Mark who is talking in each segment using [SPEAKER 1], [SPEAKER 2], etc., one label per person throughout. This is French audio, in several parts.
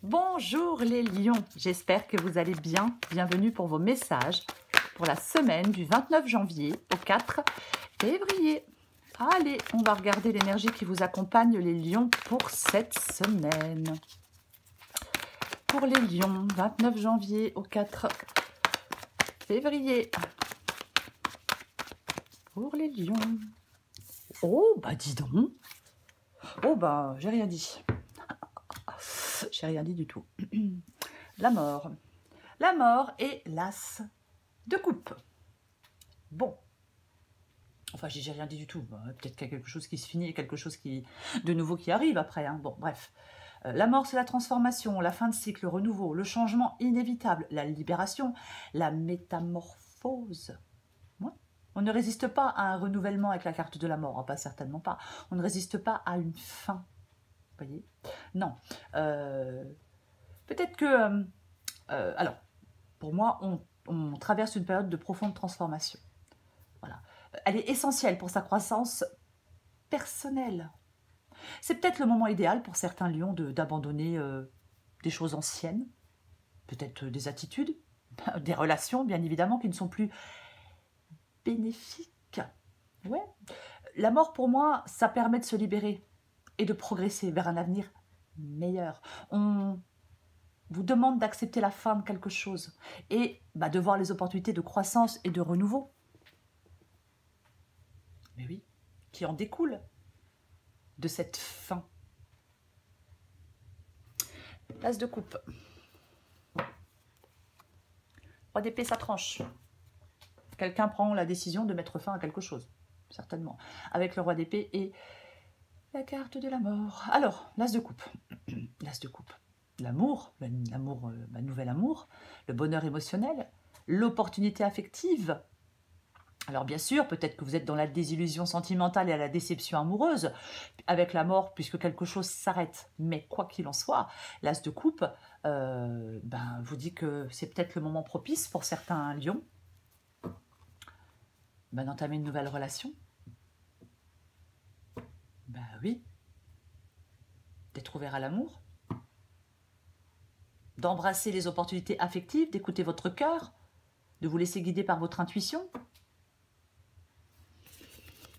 [SPEAKER 1] Bonjour les lions, j'espère que vous allez bien. Bienvenue pour vos messages pour la semaine du 29 janvier au 4 février. Allez, on va regarder l'énergie qui vous accompagne les lions pour cette semaine. Pour les lions, 29 janvier au 4 février. Pour les lions. Oh, bah dis donc. Oh, bah j'ai rien dit. J'ai rien dit du tout. La mort. La mort et l'as de coupe. Bon. Enfin, j'ai rien dit du tout. Peut-être qu'il y a quelque chose qui se finit et quelque chose de nouveau qui arrive après. Hein. Bon, bref. La mort, c'est la transformation, la fin de cycle, le renouveau, le changement inévitable, la libération, la métamorphose. Ouais. On ne résiste pas à un renouvellement avec la carte de la mort, hein, pas certainement pas. On ne résiste pas à une fin. Vous voyez? Non. Peut-être que... alors, pour moi, on traverse une période de profonde transformation. Voilà. Elle est essentielle pour sa croissance personnelle. C'est peut-être le moment idéal pour certains lions d'abandonner des choses anciennes, peut-être des attitudes, des relations, bien évidemment, qui ne sont plus bénéfiques. Ouais. La mort, pour moi, ça permet de se libérer et de progresser vers un avenir meilleur. On vous demande d'accepter la fin de quelque chose et de voir les opportunités de croissance et de renouveau. Mais oui, qui en découle de cette fin. L'as de coupe. Roi d'épée, ça tranche. Quelqu'un prend la décision de mettre fin à quelque chose, certainement. Avec le roi d'épée et la carte de la mort. Alors, l'as de coupe. L'as de coupe. L'amour, nouvel amour, le bonheur émotionnel, l'opportunité affective. Alors bien sûr, peut-être que vous êtes dans la désillusion sentimentale et à la déception amoureuse avec la mort, puisque quelque chose s'arrête. Mais quoi qu'il en soit, l'as de coupe vous dit que c'est peut-être le moment propice pour certains lions d'entamer une nouvelle relation. Oui. D'être ouvert à l'amour. D'embrasser les opportunités affectives, d'écouter votre cœur, de vous laisser guider par votre intuition.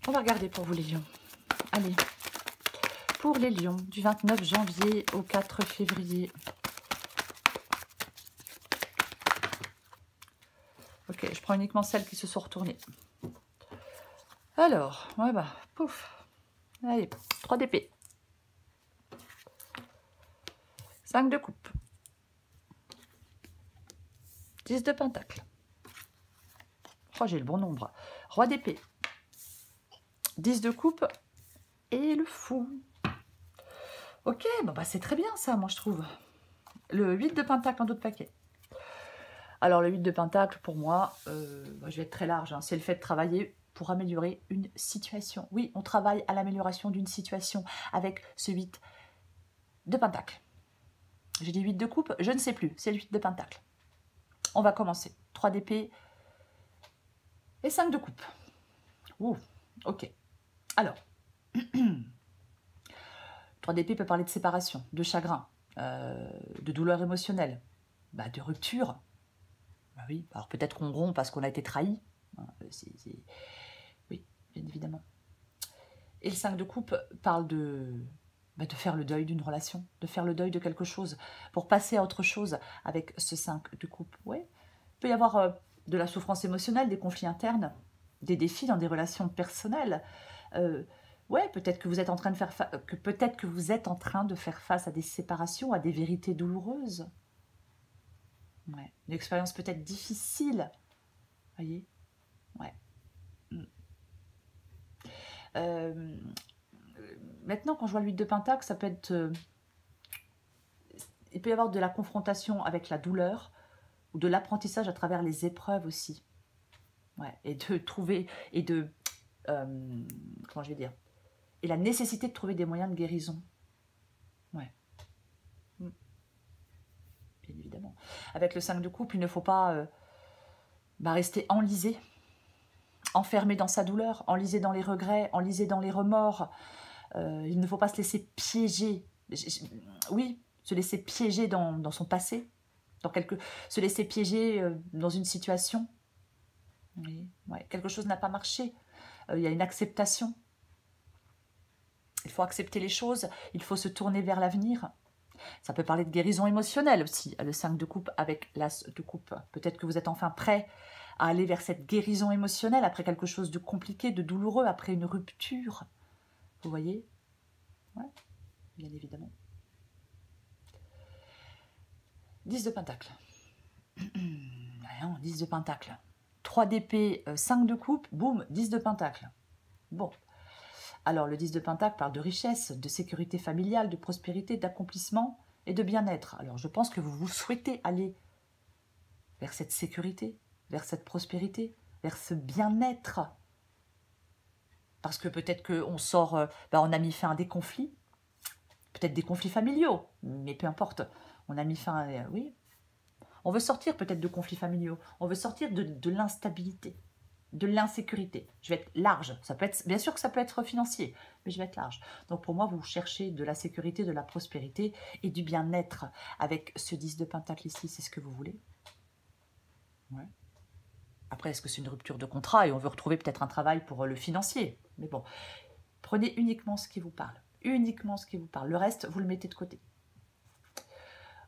[SPEAKER 1] On va regarder pour vous les lions. Allez, pour les lions, du 29 janvier au 4 février. Ok, je prends uniquement celles qui se sont retournées. Alors, pouf. Allez, 3 d'épée. 5 de coupe. 10 de pentacle. Oh, j'ai le bon nombre. Roi d'épée. 10 de coupe. Et le fou. Ok, c'est très bien ça, moi je trouve. Le 8 de pentacle en dos de paquet. Alors le 8 de pentacle, pour moi, je vais être très large, hein, c'est le fait de travailler pour améliorer une situation. Oui, on travaille à l'amélioration d'une situation avec ce 8 de pentacle. J'ai dit 8 de coupe, je ne sais plus, c'est le 8 de pentacle. On va commencer. 3 d'épée et 5 de coupe. Ouh, ok. Alors, 3 d'épée peut parler de séparation, de chagrin, de douleur émotionnelle, de rupture. Oui, alors peut-être qu'on rompt parce qu'on a été trahi. Oui, bien évidemment. Et le 5 de coupe parle de faire le deuil d'une relation, de faire le deuil de quelque chose, pour passer à autre chose avec ce 5 de coupe. Oui, il peut y avoir de la souffrance émotionnelle, des conflits internes, des défis dans des relations personnelles. Peut-être que vous êtes en train de faire face à des séparations, à des vérités douloureuses. Ouais. Une expérience peut-être difficile. Voyez? Ouais. Maintenant, quand je vois le 8 de pentacle, ça peut être... il peut y avoir de la confrontation avec la douleur ou de l'apprentissage à travers les épreuves aussi. Ouais. Et de trouver... Et de... comment je vais dire? Et la nécessité de trouver des moyens de guérison. Ouais. Bien évidemment. Avec le 5 de coupe, il ne faut pas rester enlisé, enfermé dans sa douleur, enlisé dans les regrets, enlisé dans les remords. Il ne faut pas se laisser piéger. Oui, se laisser piéger dans son passé, se laisser piéger dans une situation. Oui, ouais, quelque chose n'a pas marché. Il y a une acceptation. Il faut accepter les choses, il faut se tourner vers l'avenir. Ça peut parler de guérison émotionnelle aussi, le 5 de coupe avec l'as de coupe. Peut-être que vous êtes enfin prêt à aller vers cette guérison émotionnelle après quelque chose de compliqué, de douloureux, après une rupture. Vous voyez? Ouais, bien évidemment. 10 de pentacle. 10 de pentacle. 3 d'épée, 5 de coupe, boum, 10 de pentacle. Bon. Alors, le 10 de pentacle parle de richesse, de sécurité familiale, de prospérité, d'accomplissement et de bien-être. Alors, je pense que vous souhaitez aller vers cette sécurité, vers cette prospérité, vers ce bien-être. Parce que peut-être qu'on sort, on a mis fin à des conflits, peut-être des conflits familiaux, mais peu importe. On a mis fin à... oui. On veut sortir peut-être de conflits familiaux, on veut sortir de l'instabilité, de l'insécurité. Je vais être large, ça peut être, bien sûr que ça peut être financier, mais je vais être large. Donc pour moi, vous cherchez de la sécurité, de la prospérité et du bien-être. Avec ce 10 de pentacle ici, c'est ce que vous voulez. Ouais. Après, est-ce que c'est une rupture de contrat et on veut retrouver peut-être un travail pour le financier? Mais bon, prenez uniquement ce qui vous parle. Uniquement ce qui vous parle. Le reste, vous le mettez de côté.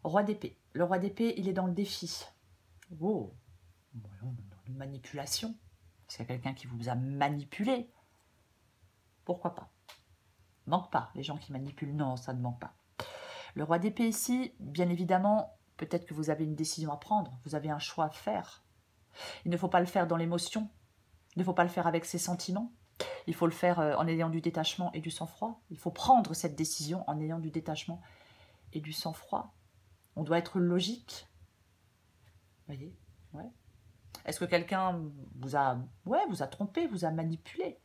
[SPEAKER 1] Roi d'épée. Le roi d'épée, il est dans le défi. Oh, dans une manipulation. Est-ce qu'il y a quelqu'un qui vous a manipulé? Pourquoi pas? Manque pas, les gens qui manipulent, non, ça ne manque pas. Le roi d'épée ici, bien évidemment, peut-être que vous avez une décision à prendre, vous avez un choix à faire. Il ne faut pas le faire dans l'émotion, il ne faut pas le faire avec ses sentiments, il faut le faire en ayant du détachement et du sang-froid. Il faut prendre cette décision en ayant du détachement et du sang-froid. On doit être logique. Vous voyez? Ouais. Est-ce que quelqu'un vous a trompé, vous a manipulé?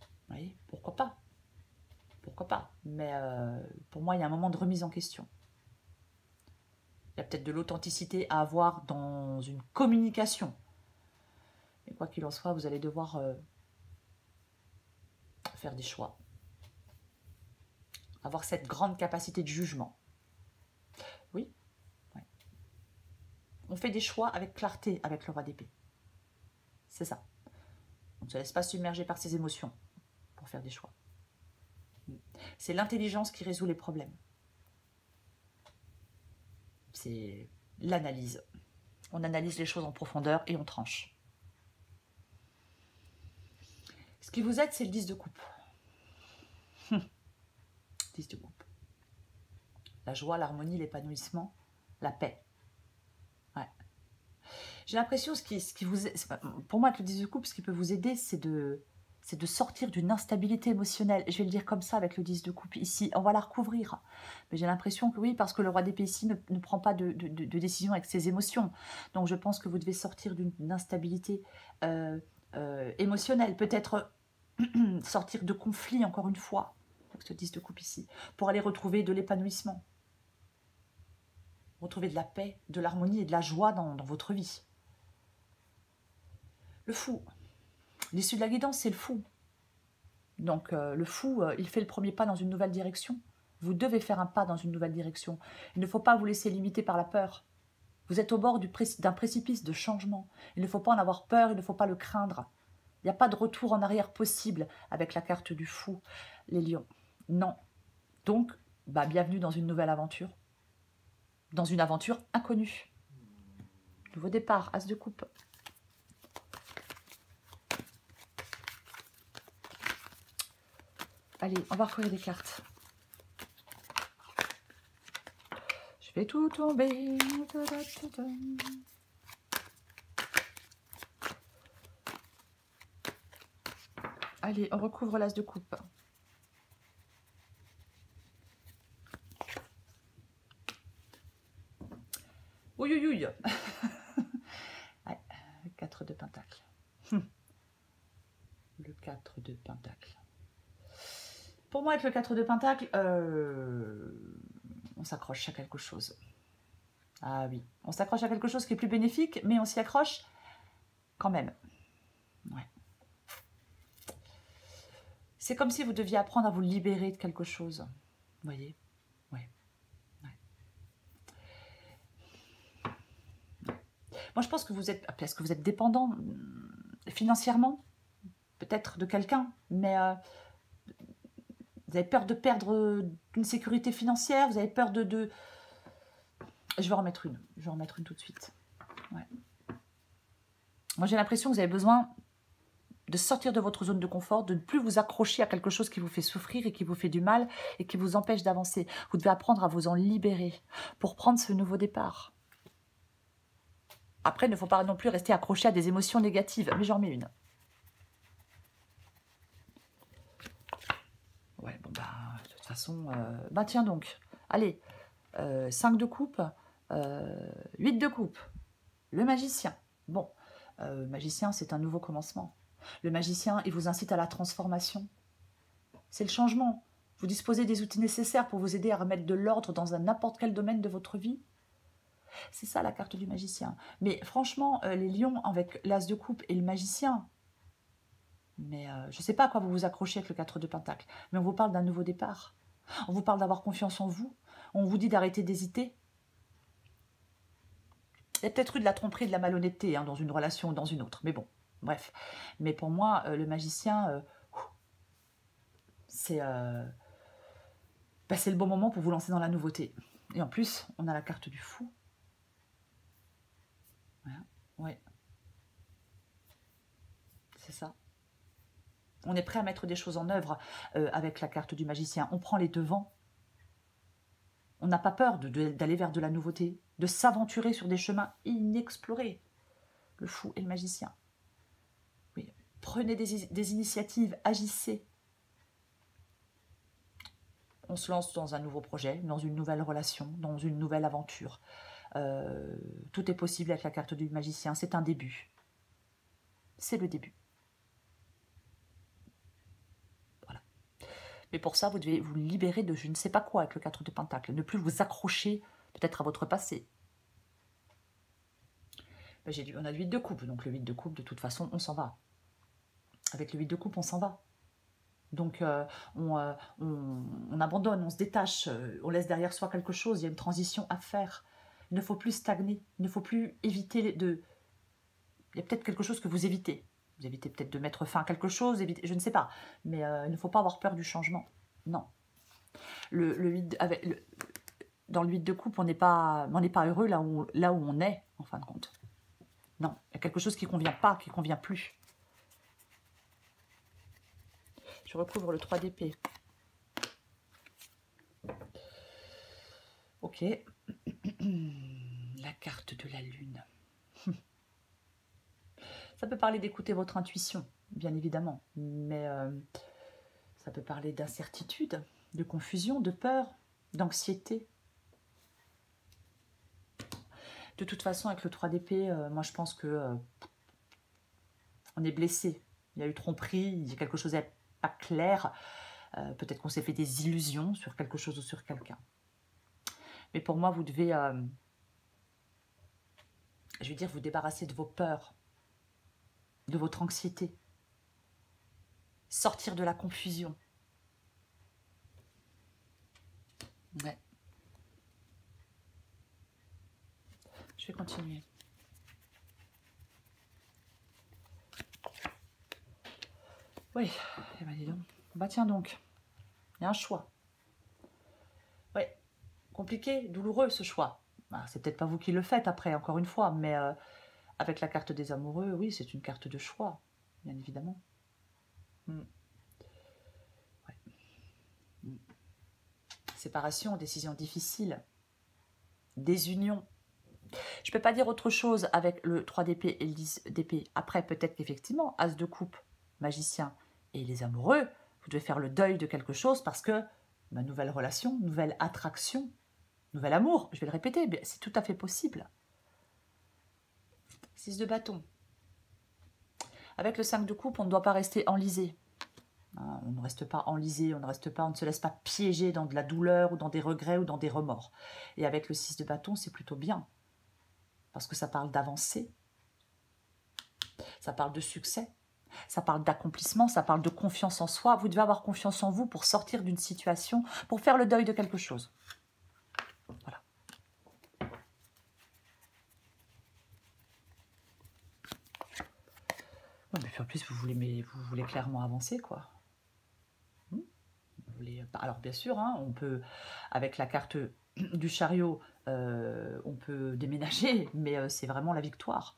[SPEAKER 1] Vous voyez? Pourquoi pas? Pourquoi pas? Mais pour moi, il y a un moment de remise en question. Il y a peut-être de l'authenticité à avoir dans une communication. Mais quoi qu'il en soit, vous allez devoir faire des choix. Avoir cette grande capacité de jugement. Oui. Ouais. On fait des choix avec clarté avec le roi d'épée. C'est ça. On ne se laisse pas submerger par ses émotions pour faire des choix. C'est l'intelligence qui résout les problèmes. C'est l'analyse. On analyse les choses en profondeur et on tranche. Ce qui vous aide, c'est le 10 de coupe. 10 de coupe. La joie, l'harmonie, l'épanouissement, la paix. Ouais. J'ai l'impression, pour moi, avec le 10 de coupe, ce qui peut vous aider, c'est de sortir d'une instabilité émotionnelle. Je vais le dire comme ça avec le 10 de coupe ici. On va la recouvrir. Mais j'ai l'impression que oui, parce que le roi d'épée ici ne prend pas de décision avec ses émotions. Donc je pense que vous devez sortir d'une instabilité émotionnelle. Peut-être sortir de conflits, encore une fois, avec ce 10 de coupe ici, pour aller retrouver de l'épanouissement. Retrouver de la paix, de l'harmonie et de la joie dans votre vie. Le fou. L'issue de la guidance, c'est le fou. Donc le fou, il fait le premier pas dans une nouvelle direction. Vous devez faire un pas dans une nouvelle direction. Il ne faut pas vous laisser limiter par la peur. Vous êtes au bord d'un précipice de changement. Il ne faut pas en avoir peur, il ne faut pas le craindre. Il n'y a pas de retour en arrière possible avec la carte du fou, les lions. Non. Donc, bienvenue dans une nouvelle aventure. Dans une aventure inconnue. Nouveau départ, as de coupe. Allez, on va recoller des cartes. Je vais tout tomber. Allez, on recouvre l'as de coupe. Ouïe, ouïe, ouïe. Ouais, le 4 de pentacle. Le 4 de pentacle. Pour moi, avec le 4 de pentacle, on s'accroche à quelque chose. Ah oui, on s'accroche à quelque chose qui est plus bénéfique, mais on s'y accroche quand même. Ouais. C'est comme si vous deviez apprendre à vous libérer de quelque chose. Vous voyez? Ouais. Moi, je pense que vous êtes... Parce que vous êtes dépendant financièrement, peut-être de quelqu'un, mais vous avez peur de perdre une sécurité financière, vous avez peur de... Je vais en remettre une. Je vais en remettre une tout de suite. Ouais. Moi, j'ai l'impression que vous avez besoin de sortir de votre zone de confort, de ne plus vous accrocher à quelque chose qui vous fait souffrir et qui vous fait du mal et qui vous empêche d'avancer. Vous devez apprendre à vous en libérer pour prendre ce nouveau départ. Après, il ne faut pas non plus rester accroché à des émotions négatives. Mais j'en remets une. Ouais, bon, bah, de toute façon... bah, tiens donc. Allez, 5 de coupe, 8 de coupe. Le magicien. Bon, magicien, c'est un nouveau commencement. Le magicien, il vous incite à la transformation. C'est le changement. Vous disposez des outils nécessaires pour vous aider à remettre de l'ordre dans n'importe quel domaine de votre vie. C'est ça la carte du magicien. Mais franchement, les lions avec l'as de coupe et le magicien, mais je ne sais pas à quoi vous vous accrochez avec le 4 de pentacle, mais on vous parle d'un nouveau départ. On vous parle d'avoir confiance en vous. On vous dit d'arrêter d'hésiter. Il y a peut-être eu de la tromperie, de la malhonnêteté dans une relation ou dans une autre. Mais bon, bref. Mais pour moi, le magicien, c'est le bon moment pour vous lancer dans la nouveauté. Et en plus, on a la carte du fou. Ouais. C'est ça. On est prêt à mettre des choses en œuvre avec la carte du magicien. On prend les devants. On n'a pas peur d'aller vers de la nouveauté, de s'aventurer sur des chemins inexplorés. Le fou et le magicien. Oui. Prenez des initiatives, agissez. On se lance dans un nouveau projet, dans une nouvelle relation, dans une nouvelle aventure. Tout est possible avec la carte du magicien. C'est un début. C'est le début. Voilà. Mais pour ça, vous devez vous libérer de je ne sais pas quoi avec le 4 de pentacle. Ne plus vous accrocher peut-être à votre passé. Ben, on a le 8 de coupe. Donc le 8 de coupe, de toute façon, on s'en va. Avec le 8 de coupe, on s'en va. Donc on abandonne, on se détache, on laisse derrière soi quelque chose. Il y a une transition à faire. Il ne faut plus stagner. Il ne faut plus éviter de... Il y a peut-être quelque chose que vous évitez. Vous évitez peut-être de mettre fin à quelque chose, je ne sais pas. Mais il ne faut pas avoir peur du changement. Non. Dans le 8 de coupe, on n'est pas heureux là où on est, en fin de compte. Non, il y a quelque chose qui ne convient pas, qui ne convient plus. Je recouvre le 3 d'épée. Ok. La carte de la lune. Ça peut parler d'écouter votre intuition, bien évidemment. Mais ça peut parler d'incertitude, de confusion, de peur, d'anxiété. De toute façon, avec le 3 d'épée, moi je pense que on est blessé. Il y a eu tromperie, il y a quelque chose n'est pas clair. Peut-être qu'on s'est fait des illusions sur quelque chose ou sur quelqu'un. Mais pour moi, vous devez, je veux dire, vous débarrasser de vos peurs, de votre anxiété. Sortir de la confusion. Ouais. Je vais continuer. Oui, eh ben dis donc. Bah tiens donc, il y a un choix. Oui, compliqué, douloureux ce choix. Bah, c'est peut-être pas vous qui le faites après, encore une fois, mais avec la carte des amoureux, oui, c'est une carte de choix, bien évidemment. Ouais. Séparation, décision difficile, désunion. Je ne peux pas dire autre chose avec le 3 d'épée et le 10 d'épée. Après, peut-être qu'effectivement, as de coupe, magicien et les amoureux, vous devez faire le deuil de quelque chose parce que ma nouvelle relation, nouvelle attraction, nouvel amour, je vais le répéter, c'est tout à fait possible. 6 de bâton. Avec le 5 de coupe, on ne doit pas rester enlisé. On ne reste pas enlisé, on ne se laisse pas piéger dans de la douleur ou dans des regrets ou dans des remords. Et avec le 6 de bâton, c'est plutôt bien. Parce que ça parle d'avancée, ça parle de succès, ça parle d'accomplissement, ça parle de confiance en soi. Vous devez avoir confiance en vous pour sortir d'une situation, pour faire le deuil de quelque chose. Voilà. puis en plus, vous voulez clairement avancer, quoi. Vous voulez... Alors bien sûr, hein, on peut, avec la carte du chariot, on peut déménager, mais c'est vraiment la victoire.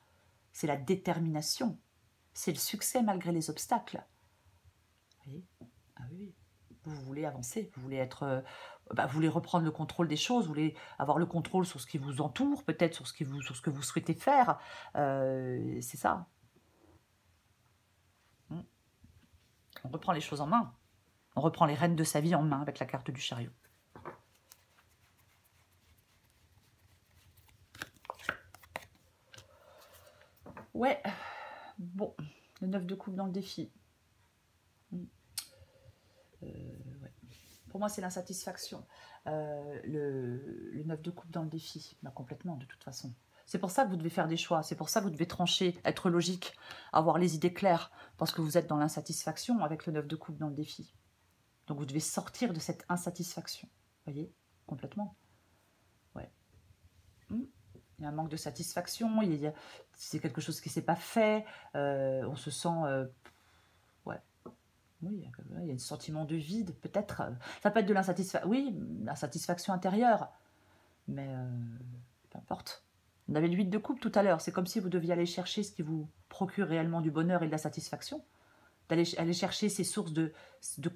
[SPEAKER 1] C'est la détermination. C'est le succès malgré les obstacles. Vous voyez? Ah oui, vous voulez avancer, vous voulez être, vous voulez reprendre le contrôle des choses, vous voulez avoir le contrôle sur ce qui vous entoure, peut-être sur ce que vous souhaitez faire. C'est ça. On reprend les choses en main. On reprend les rênes de sa vie en main avec la carte du chariot. Ouais, bon, le 9 de coupe dans le défi. Ouais. Pour moi, c'est l'insatisfaction. Le 9 de coupe dans le défi, bah, complètement, de toute façon. C'est pour ça que vous devez faire des choix, c'est pour ça que vous devez trancher, être logique, avoir les idées claires, parce que vous êtes dans l'insatisfaction avec le 9 de coupe dans le défi. Donc vous devez sortir de cette insatisfaction, vous voyez, complètement. Ouais. Il y a un manque de satisfaction, c'est quelque chose qui ne s'est pas fait, on se sent... ouais. Oui, il y a un sentiment de vide, peut-être. Ça peut être de l'insatisfaction, oui, l'insatisfaction intérieure, mais peu importe. On avait le 8 de coupe tout à l'heure, c'est comme si vous deviez aller chercher ce qui vous procure réellement du bonheur et de la satisfaction, aller chercher ces sources de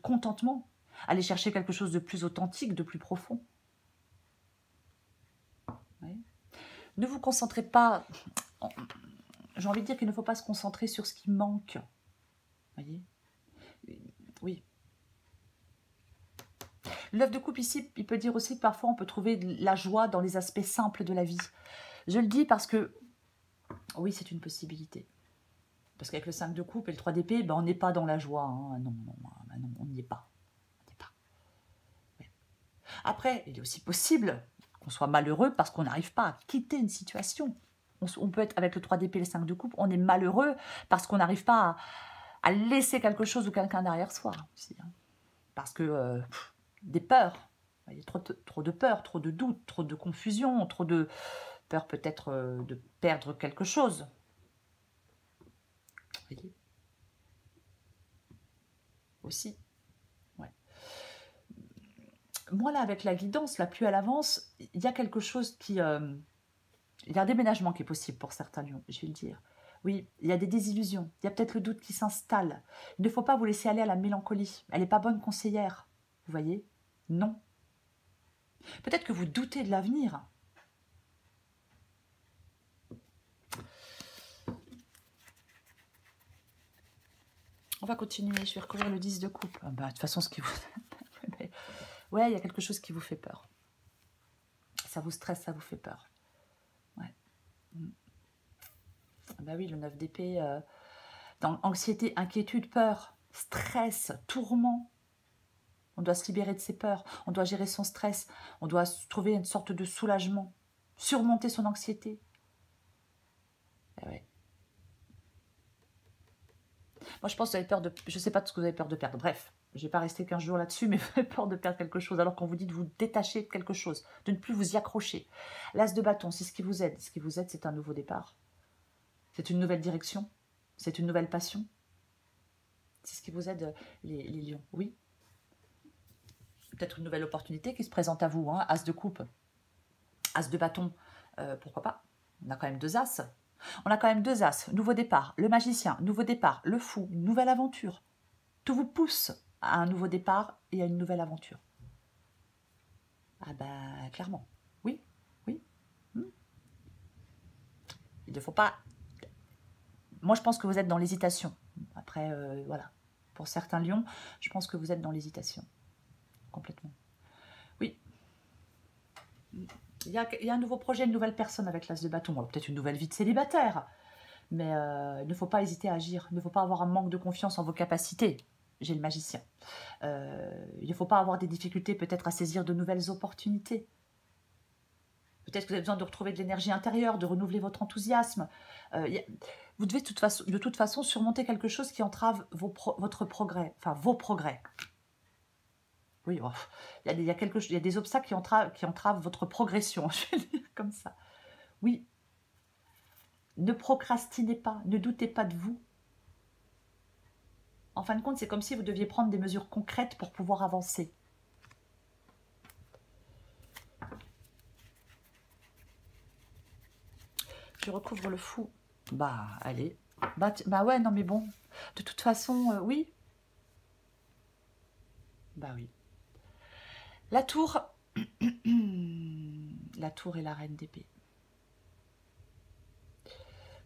[SPEAKER 1] contentement, aller chercher quelque chose de plus authentique, de plus profond. Oui. Ne vous concentrez pas, j'ai envie de dire qu'il ne faut pas se concentrer sur ce qui manque, voyez. Oui. L'œuf de coupe ici, il peut dire aussi que parfois on peut trouver de la joie dans les aspects simples de la vie. Je le dis parce que, oui, c'est une possibilité. Parce qu'avec le 5 de coupe et le 3 d'épée, ben, on n'est pas dans la joie. Hein. Non, on n'y est pas. Ouais. Après, il est aussi possible qu'on soit malheureux parce qu'on n'arrive pas à quitter une situation. On peut être avec le 3 d'épée et le 5 de coupe, on est malheureux parce qu'on n'arrive pas à laisser quelque chose ou quelqu'un derrière soi. Aussi, hein. Parce que des peurs, il y a trop de peur, trop de doutes, trop de confusion, trop de peur peut-être de perdre quelque chose. Vous voyez? Aussi. Ouais. Moi, là, avec la guidance, la pluie à l'avance, il y a quelque chose qui... il y a un déménagement qui est possible pour certains lions, je vais le dire. Oui, il y a des désillusions, il y a peut-être le doute qui s'installe. Il ne faut pas vous laisser aller à la mélancolie. Elle n'est pas bonne conseillère, vous voyez? Non. Peut-être que vous doutez de l'avenir. On va continuer, je vais recouvrir le 10 de coupe. Ah bah, de toute façon, ce qui vous... ouais, il y a quelque chose qui vous fait peur. Ça vous stresse, ça vous fait peur. Ouais. Bah oui, le 9 d'épée, dans anxiété, inquiétude, peur, stress, tourment. On doit se libérer de ses peurs, on doit gérer son stress, on doit trouver une sorte de soulagement, surmonter son anxiété. Eh ouais. Moi, je pense que vous avez peur de... Je ne sais pas de ce que vous avez peur de perdre. Bref, je ne vais pas rester 15 jours là-dessus, mais vous avez peur de perdre quelque chose, alors qu'on vous dit de vous détacher de quelque chose, de ne plus vous y accrocher. L'as de bâton, c'est ce qui vous aide. Ce qui vous aide, c'est un nouveau départ. C'est une nouvelle direction. C'est une nouvelle passion. C'est ce qui vous aide, les lions. Oui. Peut-être une nouvelle opportunité qui se présente à vous. Hein. As de coupe, as de bâton, pourquoi pas. On a quand même 2 as. On a quand même 2 as. Nouveau départ, le magicien, nouveau départ, le fou, nouvelle aventure. Tout vous pousse à un nouveau départ et à une nouvelle aventure. Ah bah, clairement. Oui, oui. Il ne faut pas... Moi, je pense que vous êtes dans l'hésitation. Après, voilà. Pour certains lions, je pense que vous êtes dans l'hésitation. Complètement. Oui. Il y a un nouveau projet, une nouvelle personne avec l'as de bâton. Peut-être une nouvelle vie de célibataire. Mais il ne faut pas hésiter à agir. Il ne faut pas avoir un manque de confiance en vos capacités. J'ai le magicien. Il ne faut pas avoir des difficultés peut-être à saisir de nouvelles opportunités. Peut-être que vous avez besoin de retrouver de l'énergie intérieure, de renouveler votre enthousiasme. Vous devez de toute façon surmonter quelque chose qui entrave votre progrès, enfin vos progrès. Oui, oh, il y a des obstacles qui entravent votre progression, je vais le dire comme ça. Oui, ne procrastinez pas, ne doutez pas de vous. En fin de compte, c'est comme si vous deviez prendre des mesures concrètes pour pouvoir avancer. Je recouvre le fou. Bah, allez. Bah ouais, non mais bon. De toute façon, oui. Bah oui. La tour. La tour et la reine d'épée.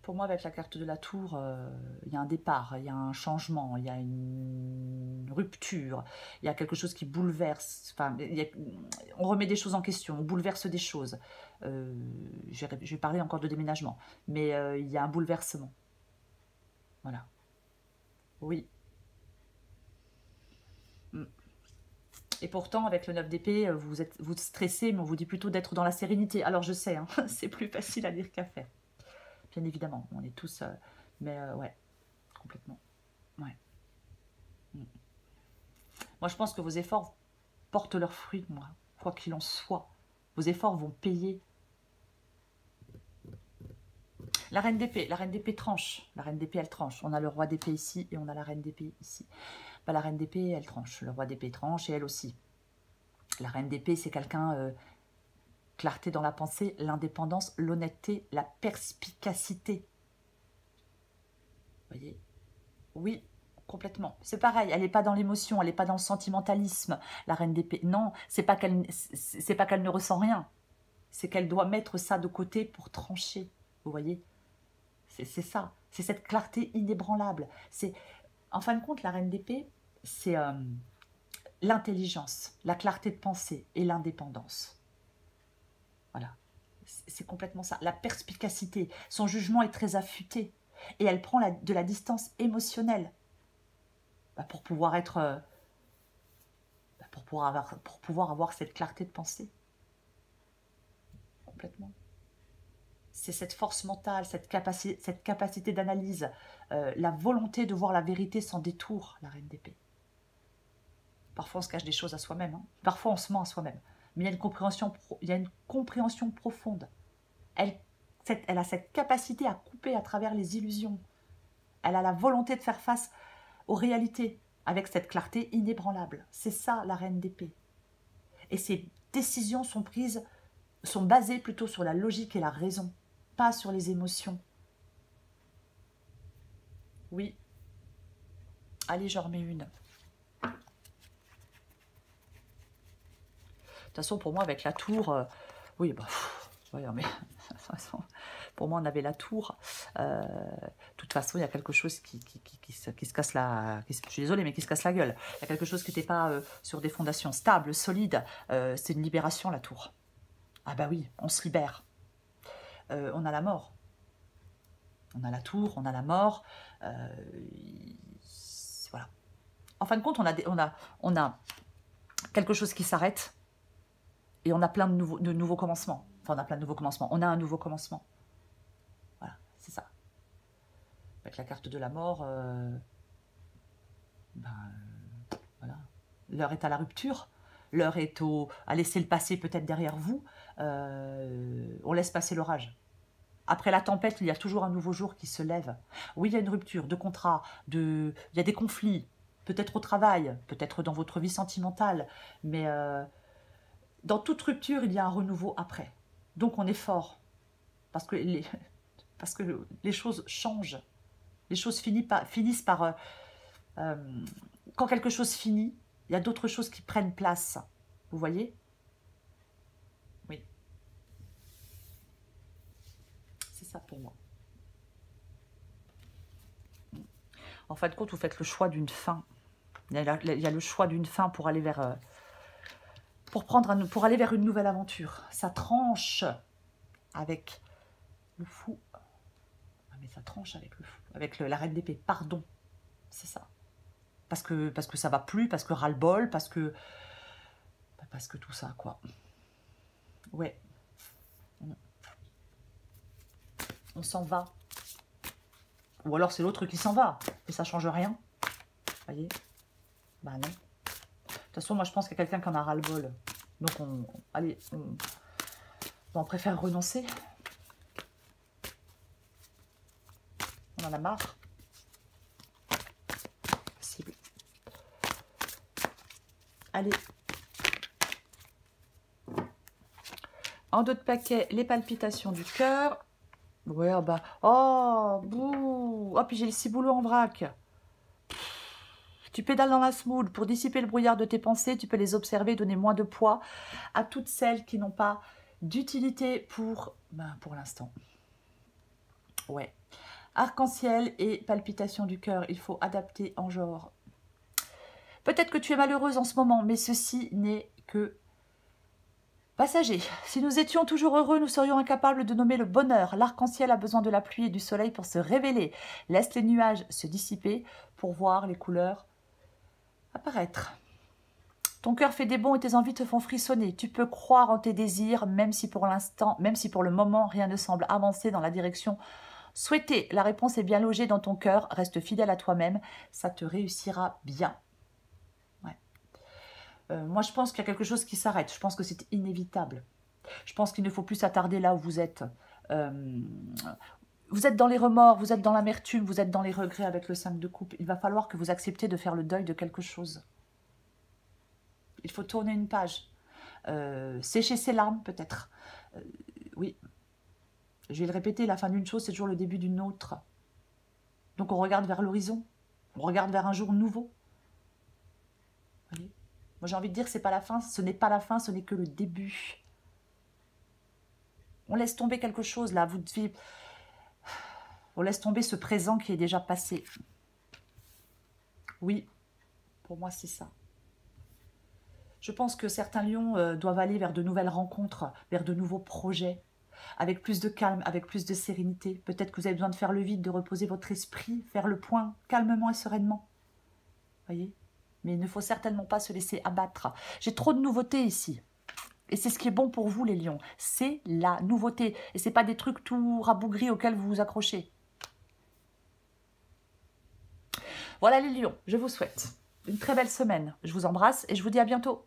[SPEAKER 1] Pour moi, avec la carte de la tour, il y a un départ, il y a un changement, il y a une rupture, il y a quelque chose qui bouleverse. Enfin, on remet des choses en question, on bouleverse des choses. Je vais parler encore de déménagement, mais il y a un bouleversement. Voilà. Oui. Et pourtant, avec le 9 d'épée, vous stressez, mais on vous dit plutôt d'être dans la sérénité. Alors, je sais, hein, c'est plus facile à dire qu'à faire. Bien évidemment, on est tous... mais ouais, complètement. Ouais. Moi, je pense que vos efforts portent leurs fruits, moi. Quoi qu'il en soit. Vos efforts vont payer. La reine d'épée tranche. La reine d'épée, elle tranche. On a le roi d'épée ici et on a la reine d'épée ici. Bah, la reine d'épée, elle tranche. Le roi d'épée tranche et elle aussi. La reine d'épée, c'est quelqu'un... clarté dans la pensée, l'indépendance, l'honnêteté, la perspicacité. Vous voyez? Oui, complètement. C'est pareil, elle n'est pas dans l'émotion, elle n'est pas dans le sentimentalisme, la reine d'épée. Non, c'est pas qu'elle ne ressent rien. C'est qu'elle doit mettre ça de côté pour trancher. Vous voyez? C'est ça. C'est cette clarté inébranlable. En fin de compte, la reine d'épée, c'est l'intelligence, la clarté de pensée et l'indépendance. Voilà. C'est complètement ça. La perspicacité. Son jugement est très affûté. Et elle prend de la distance émotionnelle. Pour pouvoir être... pour pouvoir avoir cette clarté de pensée. Complètement. C'est cette force mentale, cette capacité d'analyse, la volonté de voir la vérité sans détour, la reine d'épée. Parfois, on se cache des choses à soi-même. Hein. Parfois, on se ment à soi-même. Mais il y a une compréhension profonde. Elle a cette capacité à couper à travers les illusions. Elle a la volonté de faire face aux réalités avec cette clarté inébranlable. C'est ça, la reine d'épée. Et ses décisions sont basées plutôt sur la logique et la raison, pas sur les émotions. Oui. Allez, j'en remets une. De toute façon, pour moi, avec la tour, oui, bah, voyons, mais de toute façon, pour moi, on avait la tour. De toute façon, il y a quelque chose qui se casse la... je suis désolée, mais qui se casse la gueule. Il y a quelque chose qui n'était pas sur des fondations stables, solides. C'est une libération, la tour. Ah bah oui, on se libère. On a la mort. On a la tour, on a la mort. Voilà. En fin de compte, on a quelque chose qui s'arrête. Et on a plein de nouveaux commencements. Enfin, on a plein de nouveaux commencements. On a un nouveau commencement. Voilà, c'est ça. Avec la carte de la mort, voilà. L'heure est à la rupture. L'heure est à laisser le passé peut-être derrière vous. On laisse passer l'orage. Après la tempête, il y a toujours un nouveau jour qui se lève. Oui, il y a une rupture de contrat, il y a des conflits, peut-être au travail, peut-être dans votre vie sentimentale, mais... dans toute rupture, il y a un renouveau après. Donc, on est fort. Parce que les choses changent. Les choses finissent par... quand quelque chose finit, il y a d'autres choses qui prennent place. Vous voyez? Oui. C'est ça pour moi. En fin de compte, vous faites le choix d'une fin. Il y a le choix d'une fin pour aller vers... pour aller vers une nouvelle aventure. Ça tranche avec le fou. Ah, mais ça tranche avec le fou. Avec la reine d'épée. Pardon. C'est ça. Parce que ça va plus, parce que ras-le-bol, parce que tout ça, quoi. Ouais. On s'en va. Ou alors c'est l'autre qui s'en va. Et ça change rien. Vous voyez? Bah non. De toute façon, moi, je pense qu'il y a quelqu'un qui en a ras-le-bol. Donc, on préfère renoncer. On en a marre. Possible. Allez. En dos de paquet, les palpitations du cœur. Ouais, ah bah. Oh, bouh. Oh, puis j'ai le ciboulot en vrac. Tu pédales dans la semoule. Pour dissiper le brouillard de tes pensées, tu peux les observer, donner moins de poids à toutes celles qui n'ont pas d'utilité pour l'instant. Ouais. Arc-en-ciel et palpitations du cœur, il faut adapter en genre. Peut-être que tu es malheureuse en ce moment, mais ceci n'est que passager. Si nous étions toujours heureux, nous serions incapables de nommer le bonheur. L'arc-en-ciel a besoin de la pluie et du soleil pour se révéler. Laisse les nuages se dissiper pour voir les couleurs apparaître. Ton cœur fait des bonds et tes envies te font frissonner. Tu peux croire en tes désirs, même si pour le moment, rien ne semble avancer dans la direction souhaitée. La réponse est bien logée dans ton cœur. Reste fidèle à toi-même. Ça te réussira bien. Moi, je pense qu'il y a quelque chose qui s'arrête. Je pense que c'est inévitable. Je pense qu'il ne faut plus s'attarder là où vous êtes. Vous êtes dans les remords, vous êtes dans l'amertume, vous êtes dans les regrets avec le 5 de coupe. Il va falloir que vous acceptiez de faire le deuil de quelque chose. Il faut tourner une page. Sécher ses larmes, peut-être. Oui. Je vais le répéter, la fin d'une chose, c'est toujours le début d'une autre. Donc on regarde vers l'horizon. On regarde vers un jour nouveau. Vous voyez ? Moi, j'ai envie de dire que c'est pas la fin, ce n'est pas la fin, ce n'est que le début. On laisse tomber quelque chose, là. Vous devez... On laisse tomber ce présent qui est déjà passé. Oui, pour moi, c'est ça. Je pense que certains lions doivent aller vers de nouvelles rencontres, vers de nouveaux projets, avec plus de calme, avec plus de sérénité. Peut-être que vous avez besoin de faire le vide, de reposer votre esprit, faire le point calmement et sereinement. Voyez ? Mais il ne faut certainement pas se laisser abattre. J'ai trop de nouveautés ici. Et c'est ce qui est bon pour vous, les lions. C'est la nouveauté. Et ce n'est pas des trucs tout rabougris auxquels vous vous accrochez. Voilà les lions, je vous souhaite une très belle semaine. Je vous embrasse et je vous dis à bientôt.